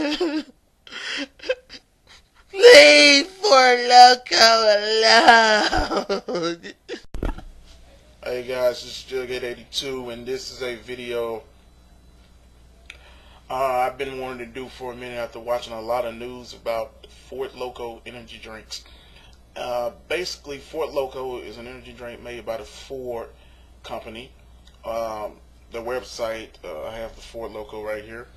Leave Four Loco alone. Hey guys, it's Jughead82, and this is a video I've been wanting to do for a minute after watching a lot of news about Four Loko energy drinks. Basically, Four Loko is an energy drink made by the Ford company. The website, I have the Four Loko right here.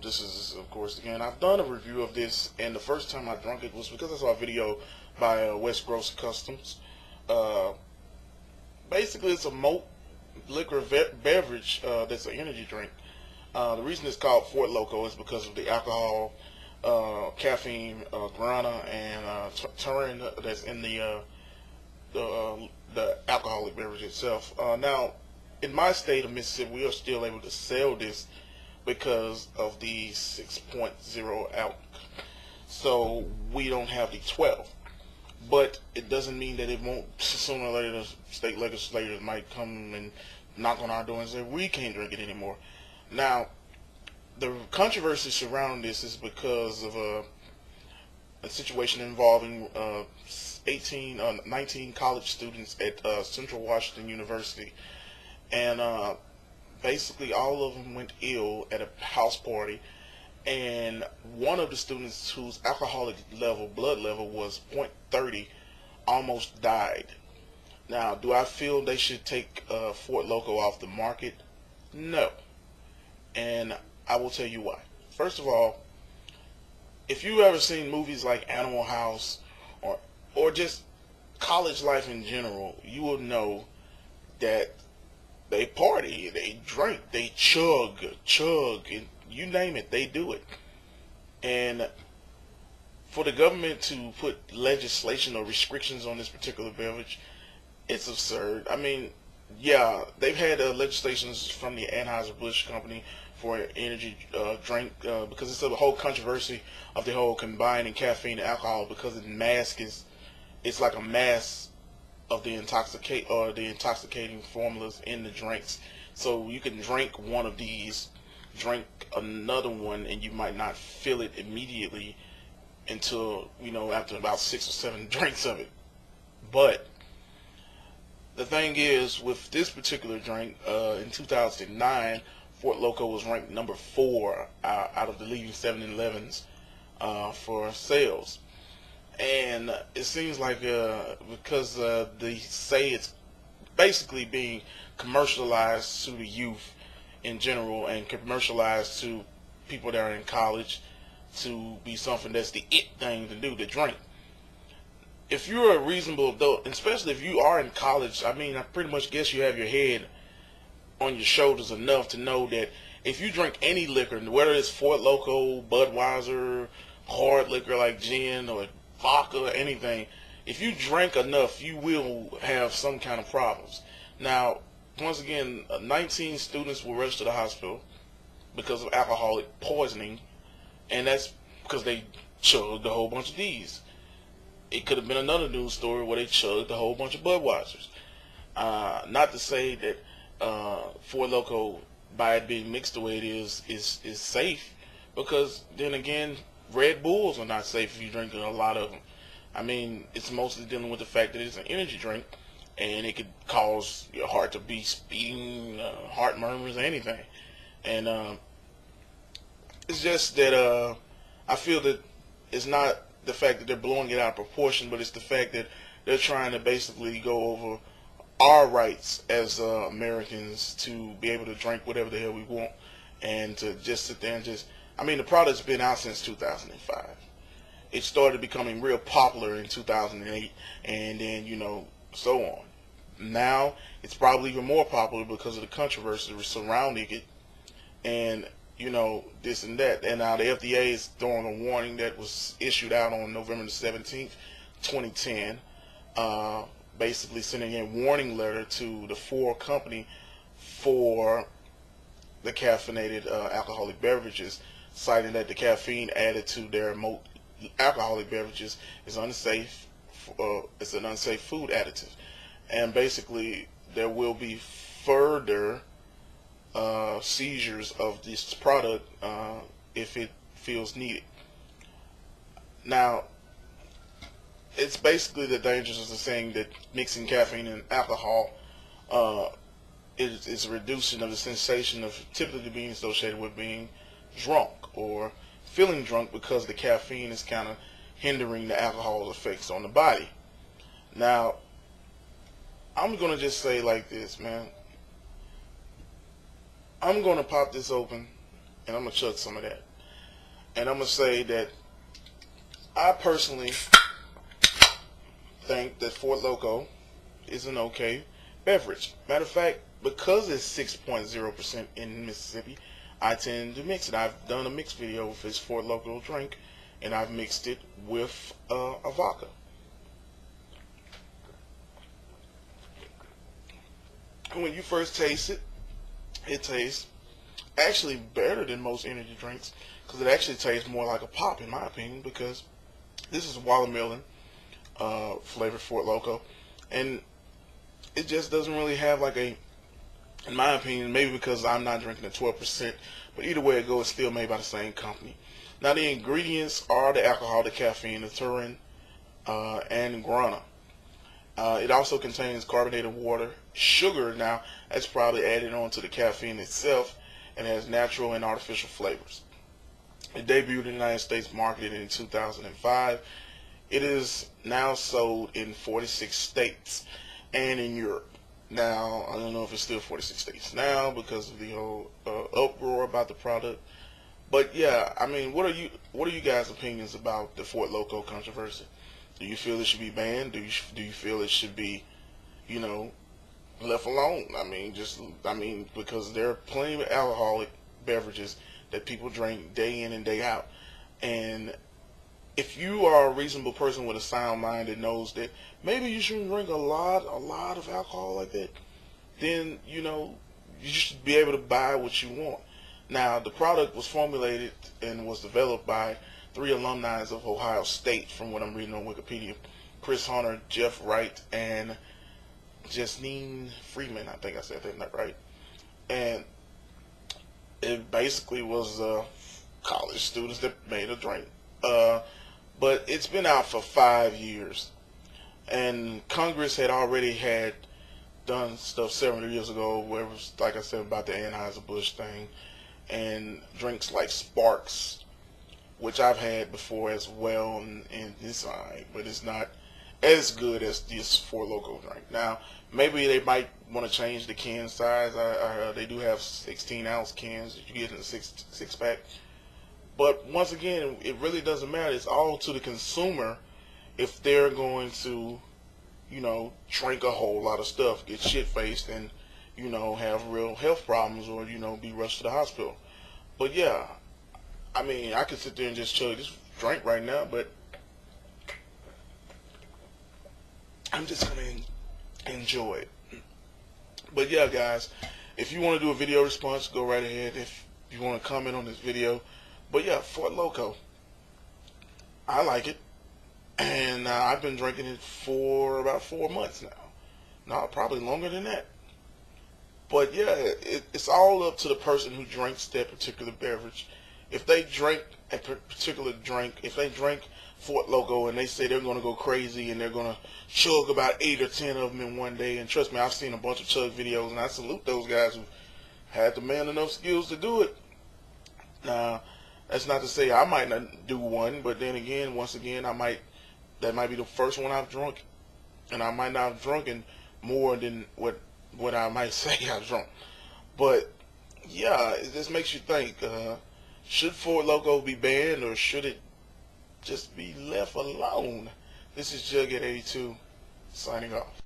This is, of course, again, I've done a review of this, and the first time I drank it was because I saw a video by West Gross Customs. Basically, it's a malt liquor beverage that's an energy drink. The reason it's called Four Loko is because of the alcohol, caffeine, guarana, and taurine that's in the alcoholic beverage itself. Now, in my state of Mississippi, we are still able to sell this because of the 6.0 alc. So we don't have the 12. But it doesn't mean that it won't. Sooner or later, the state legislators might come and knock on our door and say we can't drink it anymore. Now, the controversy surrounding this is because of a situation involving 19 college students at Central Washington University, and basically all of them went ill at a house party. And one of the students whose alcoholic level, blood level, was .30, almost died. Now, do I feel they should take Four Loko off the market? No. And I will tell you why. First of all, if you've ever seen movies like Animal House or just college life in general, you will know that they party, they drink, they chug, and you name it, they do it. And for the government to put legislation or restrictions on this particular beverage, it's absurd. I mean, yeah, they've had legislations from the Anheuser-Busch company for an energy drink because it's a whole controversy of the whole combining caffeine and alcohol, because it's like a mass of the intoxicating formulas in the drinks. So you can drink one of these, drink another one, and you might not feel it immediately until, after about 6 or 7 drinks of it. But the thing is, with this particular drink, in 2009, Four Loko was ranked number 4 out of the leading 7-Elevens for sales. And it seems like because they say it's basically being commercialized to the youth in general and commercialized to people that are in college to be something that's the it thing to do, to drink. If you're a reasonable adult, especially if you are in college, I mean, I pretty much guess you have your head on your shoulders enough to know that if you drink any liquor, whether it's Four Loko, Budweiser, hard liquor like gin or vodka or anything, if you drink enough, you will have some kind of problems. Now, once again, 19 students were rushed to the hospital because of alcoholic poisoning, and that's because they chugged a whole bunch of these. It could have been another news story where they chugged a whole bunch of Budweisers. Not to say that Four Loko, by it being mixed the way it is safe, because then again, Red Bulls are not safe if you're drinking a lot of them. I mean, it's mostly dealing with the fact that it's an energy drink, and it could cause your heart to be speeding, heart murmurs, anything. And it's just that I feel that it's not the fact that they're blowing it out of proportion, but it's the fact that they're trying to basically go over our rights as Americans to be able to drink whatever the hell we want, and to just sit there and just, I mean, the product's been out since 2005. It started becoming real popular in 2008, and then, so on. Now, it's probably even more popular because of the controversy surrounding it, and, this and that. And now the FDA is throwing a warning that was issued out on November the 17th, 2010, basically sending a warning letter to the Ford company for the caffeinated alcoholic beverages, citing that the caffeine added to their alcoholic beverages is unsafe. It's an unsafe food additive, and basically there will be further seizures of this product if it feels needed. Now, it's basically the dangers of saying that mixing caffeine and alcohol is a reduction of the sensation of typically being associated with being drunk or feeling drunk, because the caffeine is kind of hindering the alcohol's effects on the body. Now, I'm going to just say like this, man. I'm going to pop this open and I'm going to chug some of that. And I'm going to say that I personally think that FOUR LOKO is an okay beverage. Matter of fact, because it's 6.0% in Mississippi, I tend to mix it. I've done a mix video with this FOUR LOKO drink, and I've mixed it with a vodka. And when you first taste it, it tastes actually better than most energy drinks, because it actually tastes more like a pop, in my opinion, because this is watermelon flavored FOUR LOKO, and it just doesn't really have like a, in my opinion, maybe because I'm not drinking the 12%, but either way it goes, it's still made by the same company. Now, the ingredients are the alcohol, the caffeine, the taurine, and guarana. It also contains carbonated water, sugar. Now, that's probably added on to the caffeine itself, and has natural and artificial flavors. It debuted in the United States, marketed in 2005. It is now sold in 46 states and in Europe. Now, I don't know if it's still 46 states now because of the whole uproar about the product. But yeah, I mean, what are you guys' opinions about the FOUR LOKO controversy? Do you feel it should be banned? Do you feel it should be, left alone? I mean, because there are plenty of alcoholic beverages that people drink day in and day out. And if you are a reasonable person with a sound mind that knows that maybe you shouldn't drink a lot of alcohol like that, then you should be able to buy what you want. Now, the product was formulated and was developed by 3 alumni of Ohio State, from what I'm reading on Wikipedia: Chris Hunter, Jeff Wright, and Justine Freeman. I think I said that right. And it basically was college students that made a drink. But it's been out for 5 years, and Congress had already done stuff several years ago where it was, like I said, about the Anheuser-Busch thing, and drinks like Sparks, which I've had before as well, and it's alright, but it's not as good as this FOUR LOKO drink. Now, maybe they might want to change the can size. They do have 16-ounce cans that you get in a six pack. But once again, it really doesn't matter. It's all to the consumer if they're going to, drink a whole lot of stuff, get shit-faced, and, have real health problems, or, be rushed to the hospital. But yeah, I mean, I could sit there and just chug this drink right now, but I'm just going to enjoy it. But yeah, guys, if you want to do a video response, go right ahead. If you want to comment on this video. But yeah, FOUR LOKO, I like it, and I've been drinking it for about 4 months now. No, probably longer than that. But yeah, it's all up to the person who drinks that particular beverage. If they drink a particular drink, if they drink FOUR LOKO and they say they're going to go crazy and they're going to chug about 8 or 10 of them in one day, and trust me, I've seen a bunch of chug videos, and I salute those guys who had the man enough skills to do it. Now, that's not to say I might not do one, but then again, once again, that might be the first one I've drunk, and I might not have drunken more than what I might say I've drunk. But yeah, it just makes you think, should FOUR LOKO be banned, or should it just be left alone? This is Jughead82 signing off.